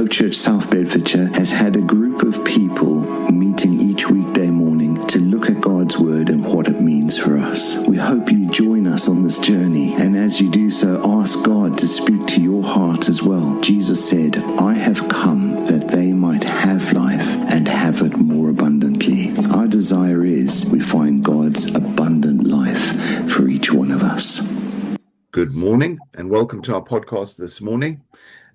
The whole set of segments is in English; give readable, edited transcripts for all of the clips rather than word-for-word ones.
Hope Church South Bedfordshire has had a group of people meeting each weekday morning to look at God's Word and what it means for us. We hope you join us on this journey, and as you do so, ask God to speak to your heart as well. Jesus said, "I have come that they might have life and have it more abundantly." Our desire is we find God's abundant life for each one of us. Good morning and welcome to our podcast this morning.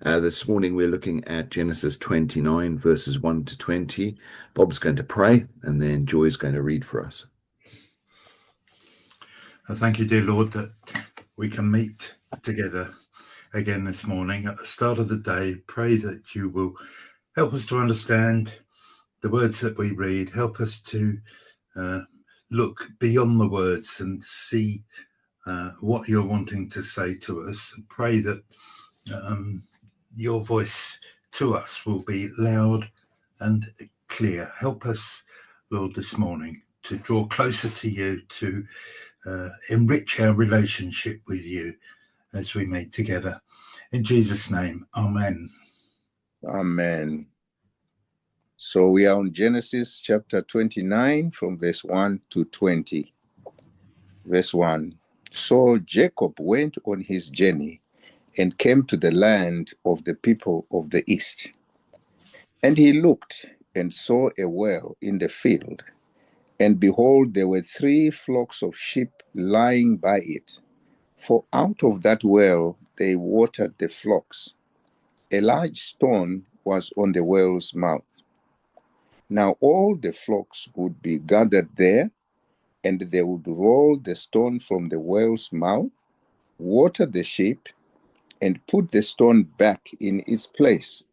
This morning we're looking at Genesis 29 verses 1 to 20. Bob's going to pray and then Joy's going to read for us. Thank you, dear Lord, that we can meet together again this morning at the start of the day. Pray that you will help us to understand the words that we read. Help us to look beyond the words and see what you're wanting to say to us. And pray that your voice to us will be loud and clear. Help us, Lord, this morning to draw closer to you, to enrich our relationship with you as we meet together. In Jesus' name, amen. Amen. So we are on Genesis chapter 29 from verse 1 to 20. Verse 1. So Jacob went on his journey and came to the land of the people of the east. And he looked and saw a well in the field, and behold, there were 3 flocks of sheep lying by it. For out of that well they watered the flocks. A large stone was on the well's mouth. Now all the flocks would be gathered there, and they would roll the stone from the well's mouth, water the sheep, and put the stone back in its place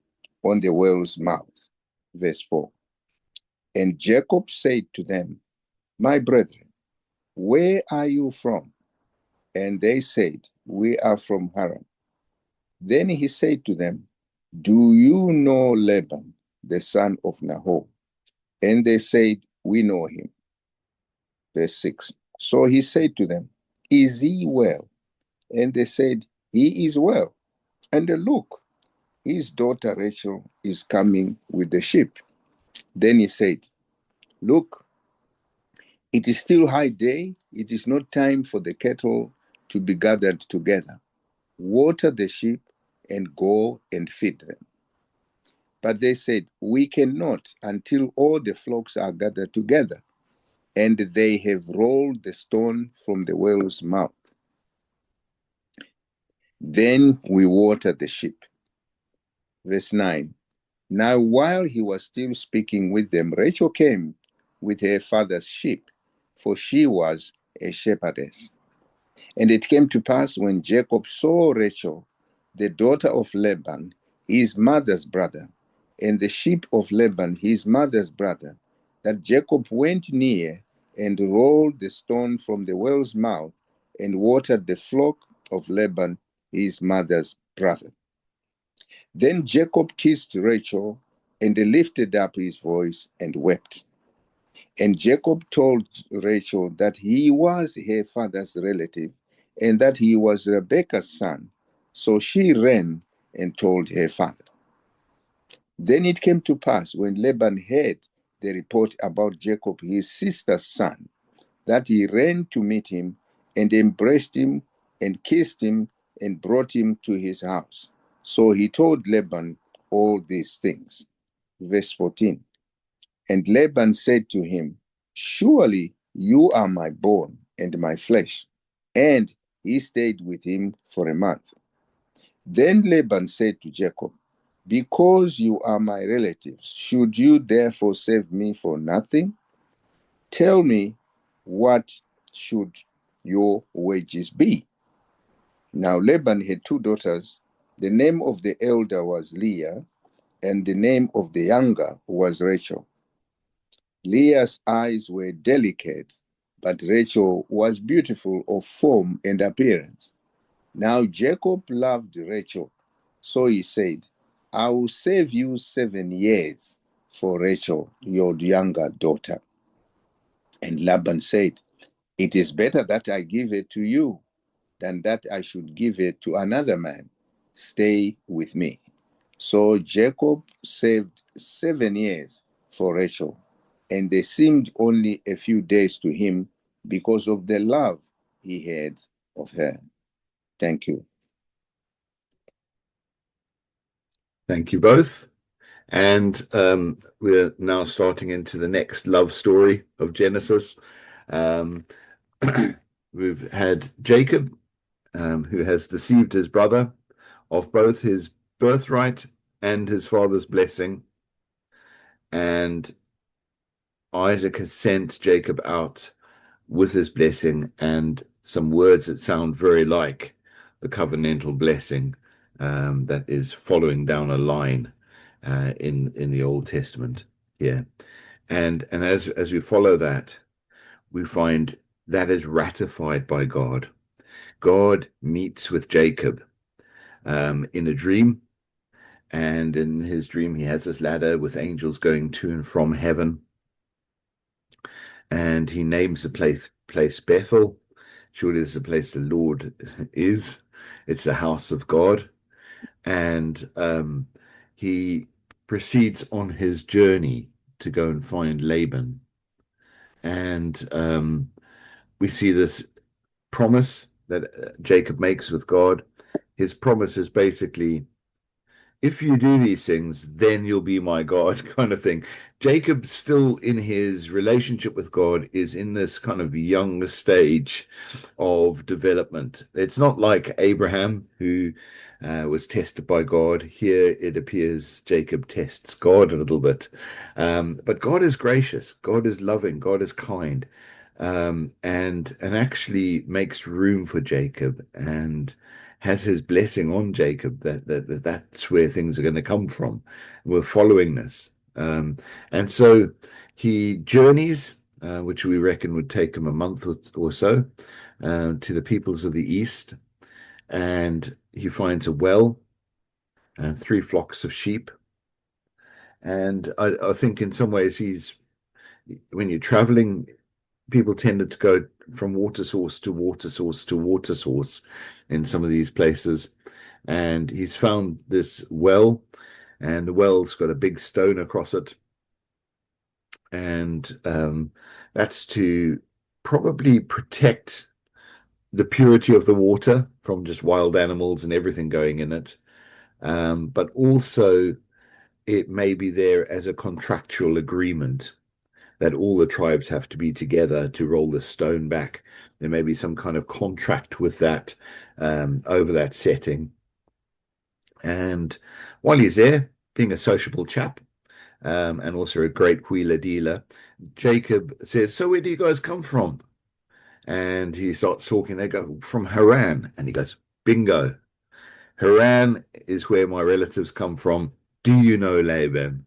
on the well's mouth. Verse 4. And Jacob said to them, "My brethren, where are you from?" And they said, "We are from Haran." Then he said to them, "Do you know Laban, the son of Nahor?" And they said, "We know him." Verse 6. So he said to them, "Is he well?" And they said, "He is well. And look, his daughter Rachel is coming with the sheep." Then he said, "Look, it is still high day. It is not time for the cattle to be gathered together. Water the sheep and go and feed them." But they said, "We cannot until all the flocks are gathered together, and they have rolled the stone from the well's mouth. Then we water the sheep." Verse 9. Now while he was still speaking with them, Rachel came with her father's sheep, for she was a shepherdess. And it came to pass when Jacob saw Rachel, the daughter of Laban, his mother's brother, and the sheep of Laban, his mother's brother, that Jacob went near and rolled the stone from the well's mouth and watered the flock of Laban, his mother's brother. Then Jacob kissed Rachel and lifted up his voice and wept. And Jacob told Rachel that he was her father's relative and that he was Rebekah's son. So she ran and told her father. Then it came to pass when Laban heard the report about Jacob, his sister's son, that he ran to meet him and embraced him and kissed him and brought him to his house. So he told Laban all these things. Verse 14. And Laban said to him, "Surely you are my bone and my flesh." And he stayed with him for a month. Then Laban said to Jacob, "Because you are my relatives, should you therefore save me for nothing? Tell me, what should your wages be?" Now Laban had 2 daughters. The name of the elder was Leah, and the name of the younger was Rachel. Leah's eyes were delicate, but Rachel was beautiful of form and appearance. Now Jacob loved Rachel, so he said, "I will save you 7 years for Rachel, your younger daughter." And Laban said, "It is better that I give it to you than that I should give it to another man. Stay with me." So Jacob saved 7 years for Rachel, and they seemed only a few days to him because of the love he had of her. Thank you. Thank you both. And we're now starting into the next love story of Genesis. We've had Jacob, who has deceived his brother of both his birthright and his father's blessing. And Isaac has sent Jacob out with his blessing and some words that sound very like the covenantal blessing that is following down a line in the Old Testament here. And as we follow that, we find that is ratified by God. God meets with Jacob in a dream, and in his dream he has this ladder with angels going to and from heaven, and he names the place Bethel. Surely this is the place the Lord is. It's the house of God. And he proceeds on his journey to go and find Laban. And we see this promise that Jacob makes with God. His promise is basically, if you do these things, then you'll be my God, kind of thing. Jacob, still in his relationship with God, is in this kind of young stage of development. It's not like Abraham, who was tested by God. Here it appears Jacob tests God a little bit. But God is gracious, God is loving, God is kind, and actually makes room for Jacob and has his blessing on Jacob. That's where things are going to come from. We're following this. And so he journeys, which we reckon would take him a month or so, to the peoples of the east. And he finds a well and 3 flocks of sheep. And I think in some ways when you're traveling, people tended to go from water source to water source to water source in some of these places. And he's found this well, and the well's got a big stone across it. And that's to probably protect the purity of the water from just wild animals and everything going in it. But also, it may be there as a contractual agreement that all the tribes have to be together to roll the stone back. There may be some kind of contract with that over that setting. And while he's there, being a sociable chap and also a great wheeler dealer, Jacob says, "So where do you guys come from?" And he starts talking. They go, "From Haran." And he goes, "Bingo. Haran is where my relatives come from. Do you know Laban?"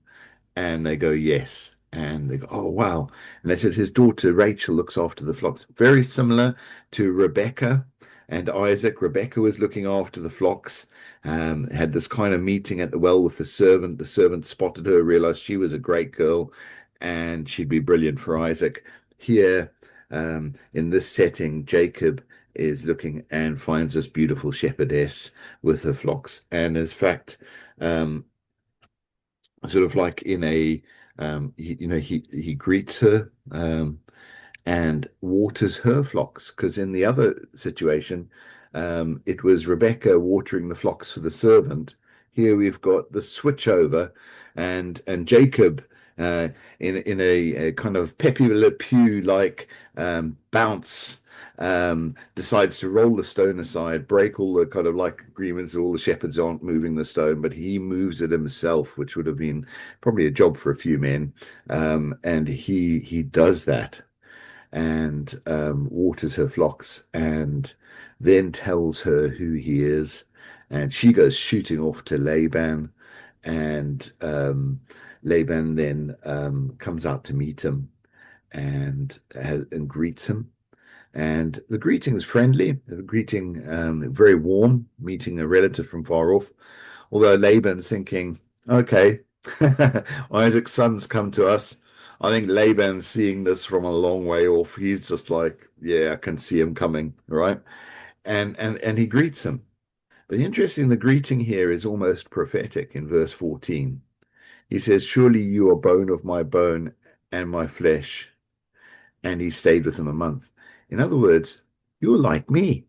And they go, "Yes." And they go, "Oh, wow." And they said his daughter Rachel looks after the flocks. Very similar to Rebecca and Isaac. Rebecca was looking after the flocks, had this kind of meeting at the well with the servant. The servant spotted her, realized she was a great girl, and she'd be brilliant for Isaac. Here, in this setting, Jacob is looking and finds this beautiful shepherdess with her flocks. And in fact, sort of like in a he greets her and waters her flocks, because in the other situation it was Rebecca watering the flocks for the servant. Here we've got the switch over, and Jacob in a kind of Pepe Le Pew like bounce decides to roll the stone aside, break all the kind of like agreements. All the shepherds aren't moving the stone, but he moves it himself, which would have been probably a job for a few men. And he does that and waters her flocks, and then tells her who he is. And she goes shooting off to Laban, and Laban then comes out to meet him and greets him. And the greeting is friendly, the greeting very warm, meeting a relative from far off. Although Laban's thinking, okay, Isaac's son's come to us. I think Laban's seeing this from a long way off. He's just like, yeah, I can see him coming, right? And he greets him. But interesting, the greeting here is almost prophetic in verse 14. He says, surely you are bone of my bone and my flesh. And he stayed with him a month. In other words, you're like me.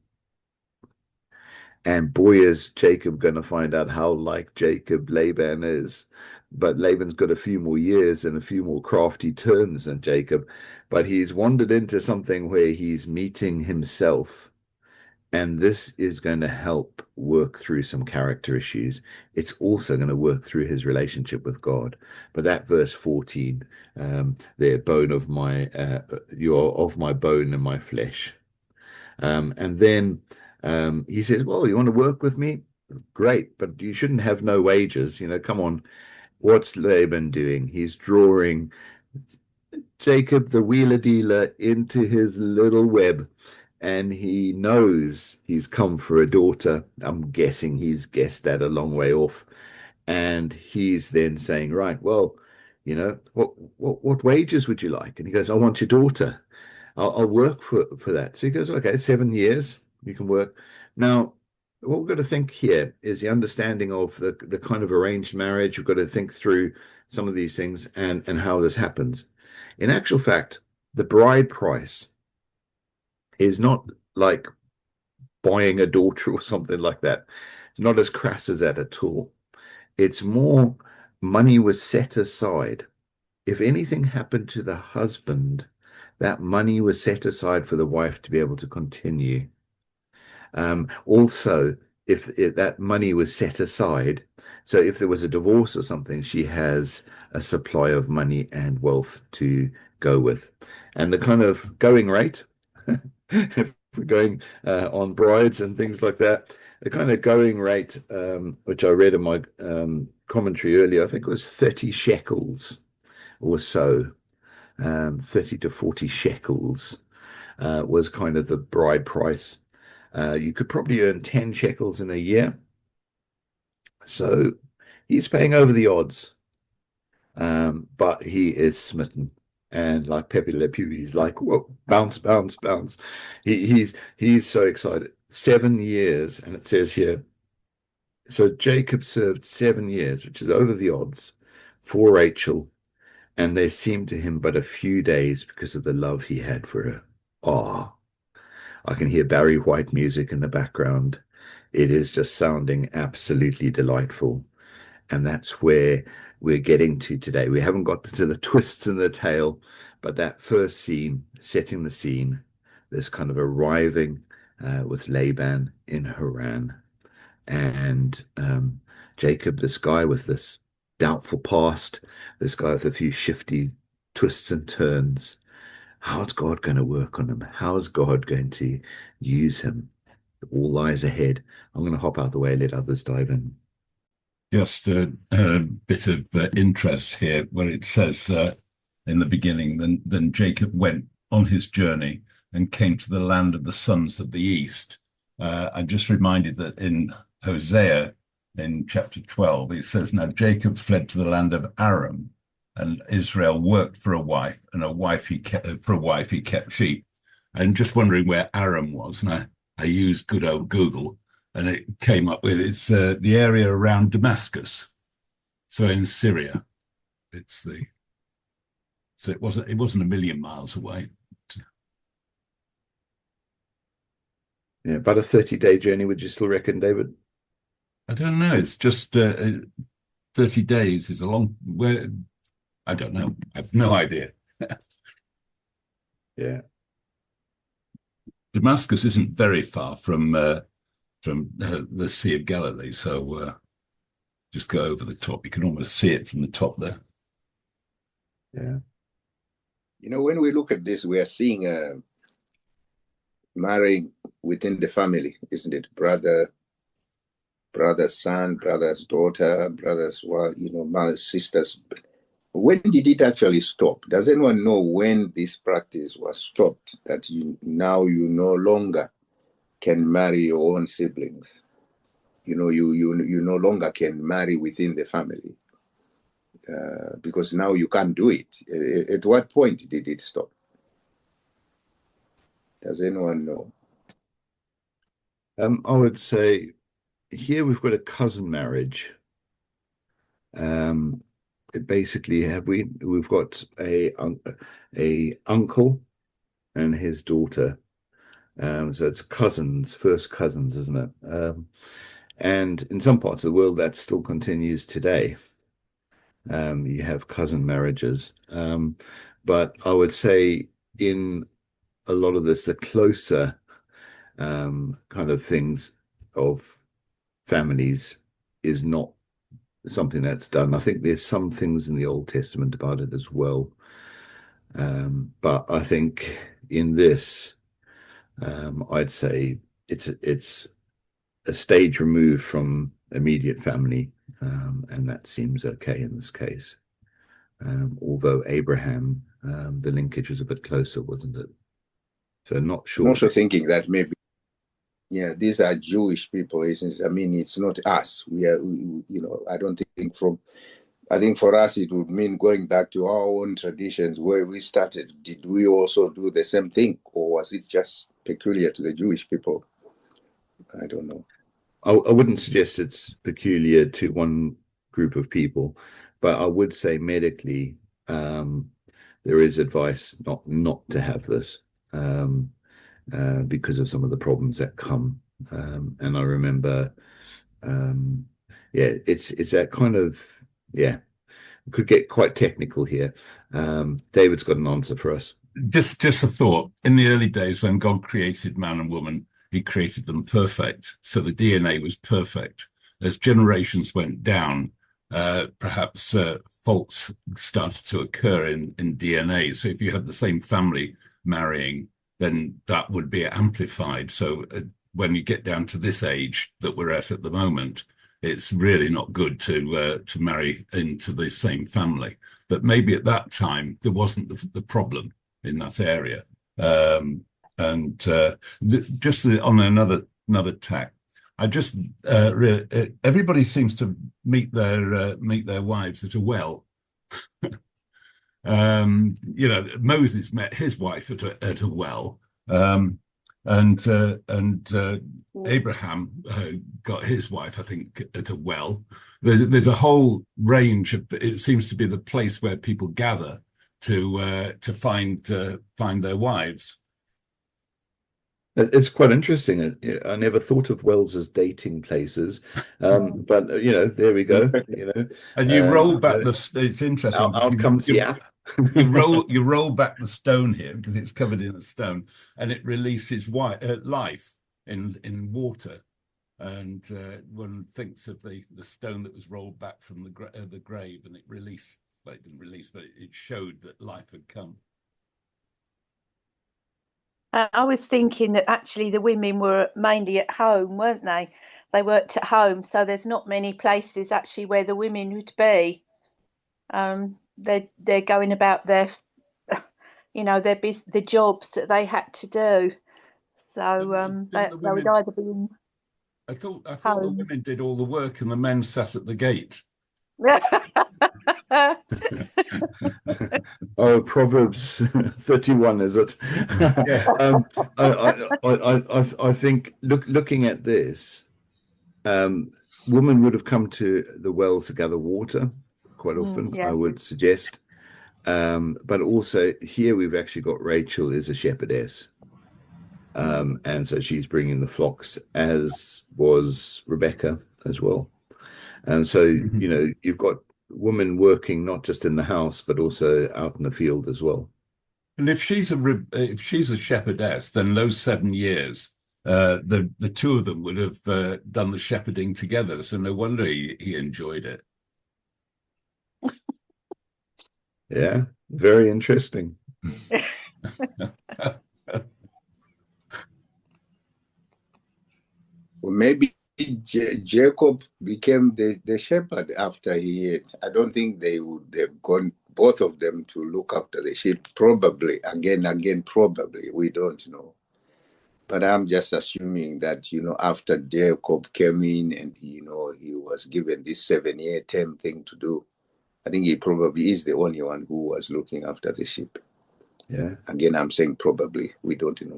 And boy, is Jacob going to find out how like Jacob Laban is. But Laban's got a few more years and a few more crafty turns than Jacob. But he's wandered into something where he's meeting himself. And this is going to help work through some character issues. It's also going to work through his relationship with God. But that verse 14, there, bone of my, you are of my bone and my flesh. And then he says, well, you want to work with me? Great, but you shouldn't have no wages. Come on. What's Laban doing? He's drawing Jacob, the wheeler dealer, into his little web. And he knows he's come for a daughter. I'm guessing he's guessed that a long way off. And he's then saying, right, well, what wages would you like? And he goes, I want your daughter. I'll work for that. So he goes, okay, 7 years, you can work. Now, what we've got to think here is the understanding of the kind of arranged marriage. We've got to think through some of these things and how this happens. In actual fact, the bride price is not like buying a daughter or something like that. It's not as crass as that at all. It's more money was set aside. If anything happened to the husband, that money was set aside for the wife to be able to continue. Also, if that money was set aside, so if there was a divorce or something, she has a supply of money and wealth to go with. And the kind of going rate, if we're going on brides and things like that, the kind of going rate, which I read in my commentary earlier, I think it was 30 shekels or so, 30 to 40 shekels was kind of the bride price. You could probably earn 10 shekels in a year. So he's paying over the odds, but he is smitten. And like Pepe Le Pew, he's like, whoa, bounce, bounce, bounce. He's so excited. 7 years, and it says here, so Jacob served 7 years, which is over the odds, for Rachel, and there seemed to him but a few days because of the love he had for her. Ah, I can hear Barry White music in the background. It is just sounding absolutely delightful. And that's where we're getting to today. We haven't got to the twists in the tale, but that first scene, setting the scene, this kind of arriving with Laban in Haran. And Jacob, this guy with this doubtful past, this guy with a few shifty twists and turns. How's God going to work on him? How is God going to use him? All lies ahead. I'm going to hop out the way and let others dive in. Just a bit of interest here where it says in the beginning, then Jacob went on his journey and came to the land of the sons of the east. I'm just reminded that in Hosea, in chapter 12, it says, now Jacob fled to the land of Aram, and Israel worked for a wife, and for a wife he kept sheep. I'm just wondering where Aram was, and I used good old Google, and it came up with it's the area around Damascus, so in Syria. So it wasn't a million miles away. Yeah, about a 30-day journey, would you still reckon, David? I don't know. It's just 30 days is a long. Where I don't know. I have no idea. Yeah. Damascus isn't very far from the Sea of Galilee, so just go over the top. You can almost see it from the top there. Yeah. When we look at this, we are seeing marrying within the family, isn't it? Brother's son, brother's daughter, brother's wife, sisters. When did it actually stop? Does anyone know when this practice was stopped, that you no longer can marry your own siblings? You no longer can marry within the family because now you can't do it. At what point did it stop? Does anyone know? I would say here we've got a cousin marriage. Basically, we've got a uncle and his daughter. So it's cousins, first cousins, isn't it? And in some parts of the world, that still continues today. You have cousin marriages. But I would say in a lot of this, the closer kind of things of families is not something that's done. I think there's some things in the Old Testament about it as well. But I think in this, I'd say it's a stage removed from immediate family, and that seems okay in this case. Although Abraham, the linkage was a bit closer, wasn't it? So not I'm sure. also thinking that maybe, yeah, these are Jewish people, isn't it? I mean, it's not us. I don't think I think for us it would mean going back to our own traditions where we started. Did we also do the same thing, or was it just peculiar to the Jewish people? I don't know. I wouldn't suggest it's peculiar to one group of people, but I would say medically, there is advice not to have this, because of some of the problems that come. And I remember, it's that kind of, it could get quite technical here. David's got an answer for us. Just a thought. In the early days when God created man and woman, he created them perfect. So the DNA was perfect. As generations went down, perhaps faults started to occur in DNA. So if you had the same family marrying, then that would be amplified. So when you get down to this age that we're at the moment, it's really not good to marry into the same family. But maybe at that time there wasn't the problem in that area. Just on another tack, I just everybody seems to meet their wives at a well. Moses met his wife at a well, and Abraham got his wife, I think, at a well. There's a whole range of. It seems to be the place where people gather to find their wives. It's quite interesting. I never thought of wells as dating places, but there we go. And you roll back it's interesting. Out comes the app. you roll back the stone here because it's covered in a stone, and it releases life in water. And one thinks of the stone that was rolled back from the grave, and it released. Well, it didn't release, but it showed that life had come. I was thinking that actually the women were mainly at home, weren't they? They worked at home, so there's not many places actually where the women would be. They're going about their, the jobs that they had to do. So they would either be in. I thought the women did all the work and the men sat at the gate. Oh, Proverbs 31, is it? Yeah. I think looking at this, women would have come to the wells to gather water quite often, I would suggest. But also here we've actually got Rachel is a shepherdess. And so she's bringing the flocks, as was Rebecca as well. And so, you've got women working not just in the house, but also out in the field as well. And if she's a shepherdess, then those 7 years, the two of them would have done the shepherding together. So no wonder he enjoyed it. Yeah, very interesting. Well, maybe Jacob became the shepherd after he ate. I don't think they would have gone, both of them, to look after the sheep. Probably, again, probably. We don't know. But I'm just assuming that, after Jacob came in and, he was given this 7-year term thing to do, I think he probably is the only one who was looking after the sheep. Yeah. Again, I'm saying probably. We don't know.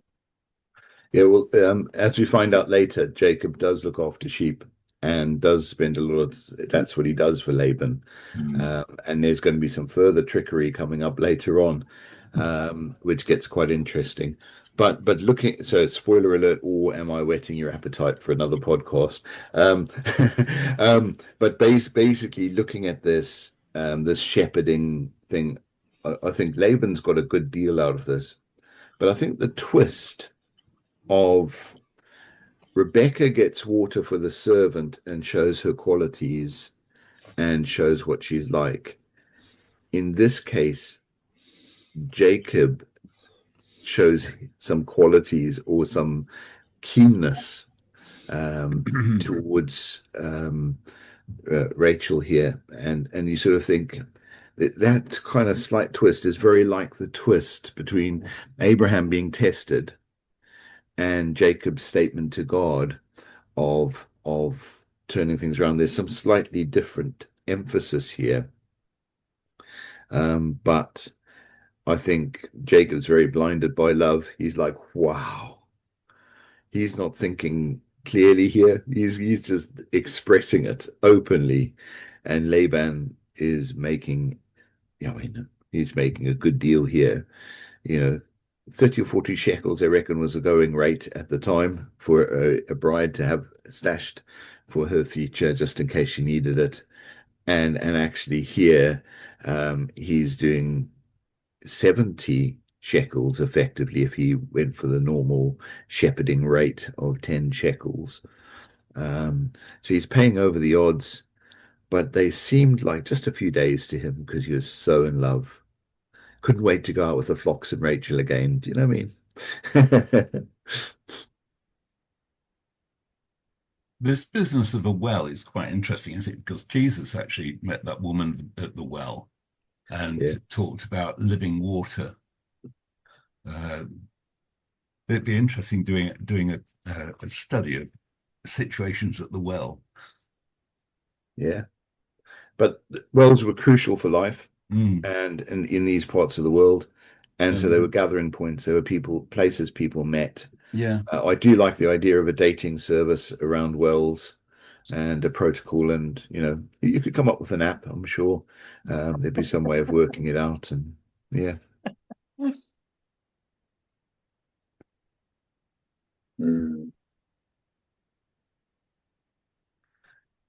Yeah, well, as we find out later, Jacob does look after sheep and does spend a lot of, that's what he does for Laban. And there's going to be some further trickery coming up later on, which gets quite interesting. But looking, so spoiler alert, or am I whetting your appetite for another podcast? But basically looking at this this shepherding thing, I think Laban's got a good deal out of this. But I think the twist of Rebecca gets water for the servant and shows her qualities and shows what she's like. In this case, Jacob shows some qualities or some keenness towards Rachel here, and you sort of think that kind of slight twist is very like the twist between Abraham being tested and Jacob's statement to God of turning things around. There's some slightly different emphasis here, but I think Jacob's very blinded by love. He's like, wow. He's not thinking clearly here. He's just expressing it openly. And Laban is making, I mean, he's making a good deal here. 30 or 40 shekels, I reckon, was a going rate at the time for a bride to have stashed for her future, just in case she needed it. And actually here, he's doing 70 shekels effectively if he went for the normal shepherding rate of 10 shekels. So he's paying over the odds, but they seemed like just a few days to him because he was so in love. Couldn't wait to go out with the flocks and Rachel again. Do you know what I mean? This business of a well is quite interesting, isn't it? Because Jesus actually met that woman at the well and talked about living water. It'd be interesting doing a study of situations at the well. Yeah, but wells were crucial for life, and in these parts of the world, and so they were gathering points. There were places people met. Yeah, I do like the idea of a dating service around wells and a protocol, and you could come up with an app. I'm sure there'd be some way of working it out, and yeah.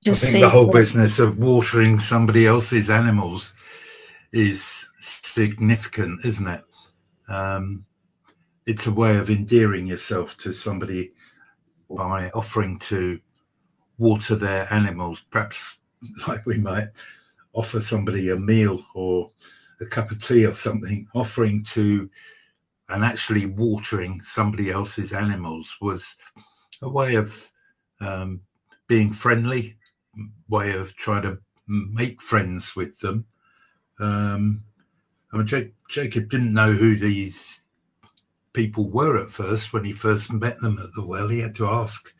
I think the whole business of watering somebody else's animals is significant, isn't it? It's a way of endearing yourself to somebody by offering to water their animals, perhaps like we might offer somebody a meal or a cup of tea or something. Offering to and actually watering somebody else's animals was a way of being friendly, way of trying to make friends with them. I mean, Jacob didn't know who these people were at first. When he first met them at the well, he had to ask,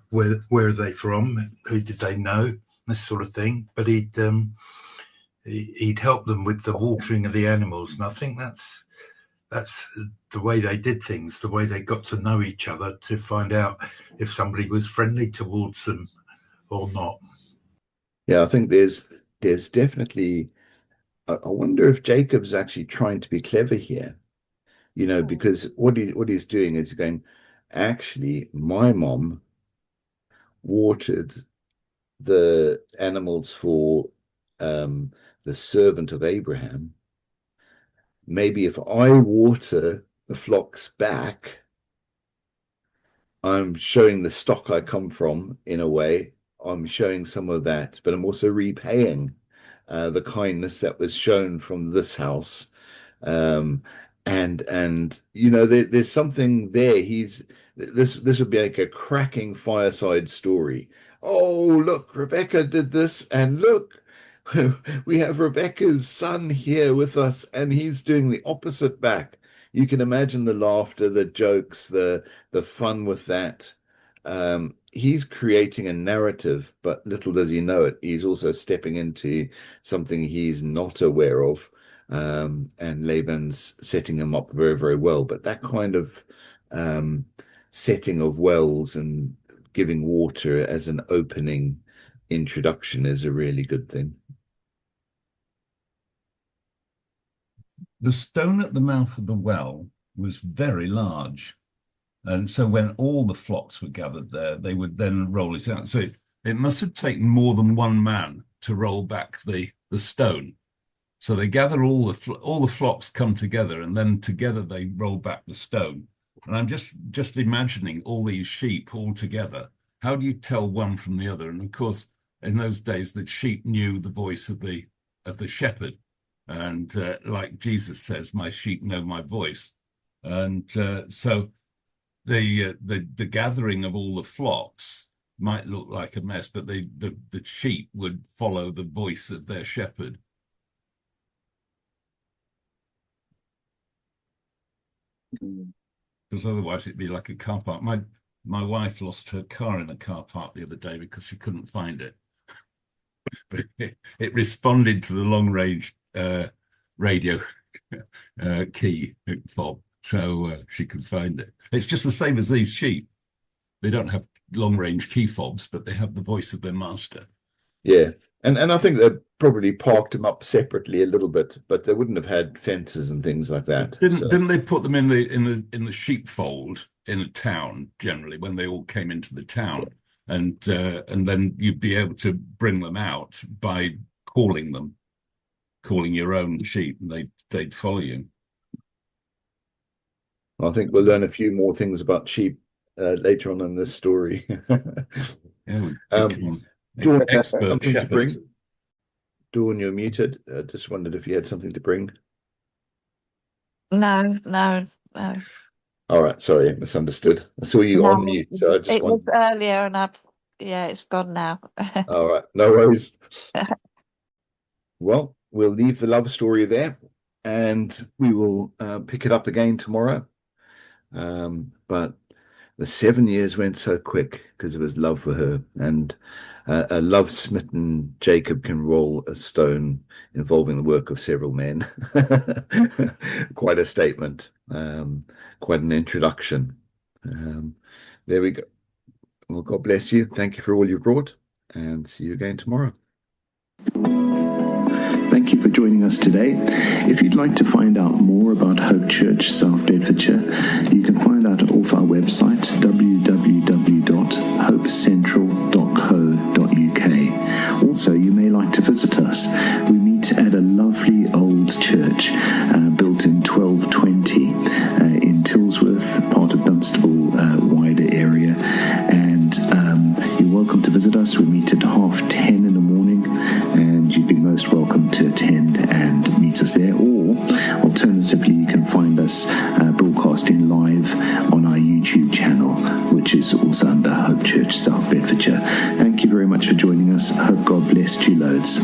where are they from? Who did they know? This sort of thing. But he'd help them with the watering of the animals, and I think that's the way they did things, the way they got to know each other, to find out if somebody was friendly towards them or not. Yeah, I think there's definitely. I wonder if Jacob's actually trying to be clever here, because what he's doing is going, actually, my mom watered the animals for the servant of Abraham. Maybe if I water the flocks back, I'm showing the stock I come from in a way. I'm showing some of that, but I'm also repaying the kindness that was shown from this house. And there's something there. This would be like a cracking fireside story. Oh, look, Rebecca did this, and look, we have Rebecca's son here with us, and he's doing the opposite back. You can imagine the laughter, the jokes, the fun with that. He's creating a narrative, but little does he know it, he's also stepping into something he's not aware of. And Laban's setting him up very, very well. But that kind of setting of wells and giving water as an opening introduction is a really good thing. The stone at the mouth of the well was very large. And so when all the flocks were gathered there, they would then roll it out. So it must have taken more than one man to roll back the stone. So they gather all the flocks come together, and then together they roll back the stone. And I'm just imagining all these sheep all together. How do you tell one from the other? And of course, in those days, the sheep knew the voice of the shepherd. And like Jesus says, my sheep know my voice. And so the gathering of all the flocks might look like a mess, but the sheep would follow the voice of their shepherd. Because otherwise it'd be like a car park. My wife lost her car in a car park the other day because she couldn't find it. But it responded to the long range radio key fob, so she could find it. It's just the same as these sheep. They don't have long range key fobs, but they have the voice of their master. Yeah, and I think they probably parked them up separately a little bit, but they wouldn't have had fences and things like that. Didn't they put them in the sheepfold in a town generally when they all came into the town, and then you'd be able to bring them out by calling your own sheep, and they'd follow you. I think we'll learn a few more things about sheep later on in this story. Dawn, expert shepherds. Dawn, you're muted. Just wondered if you had something to bring. No. All right, sorry, misunderstood. I saw you on mute, so I just it was earlier, and it's gone now. All right, no worries. Well, we'll leave the love story there, and we will pick it up again tomorrow. But the 7 years went so quick because of his love for her, and a love-smitten Jacob can roll a stone involving the work of several men. Quite a statement, quite an introduction. There we go. Well, God bless you. Thank you for all you've brought, and see you again tomorrow. Thank you for joining us today. If you'd like to find out more about Hope Church South Bedfordshire, you can find out off our website, www.hopecentral.co.uk. Also, you may like to visit us. We meet at a lovely old church built in 1220 in Tilsworth, part of Dunstable wider area. And you're welcome to visit us. We meet at 10:30 in the morning, and you'd be most welcome to attend and meet us there. Or alternatively, you can find us broadcasting live on our YouTube channel, which is also under Hope Church South Bedfordshire. Thank you very much for joining us. I hope God blessed you loads.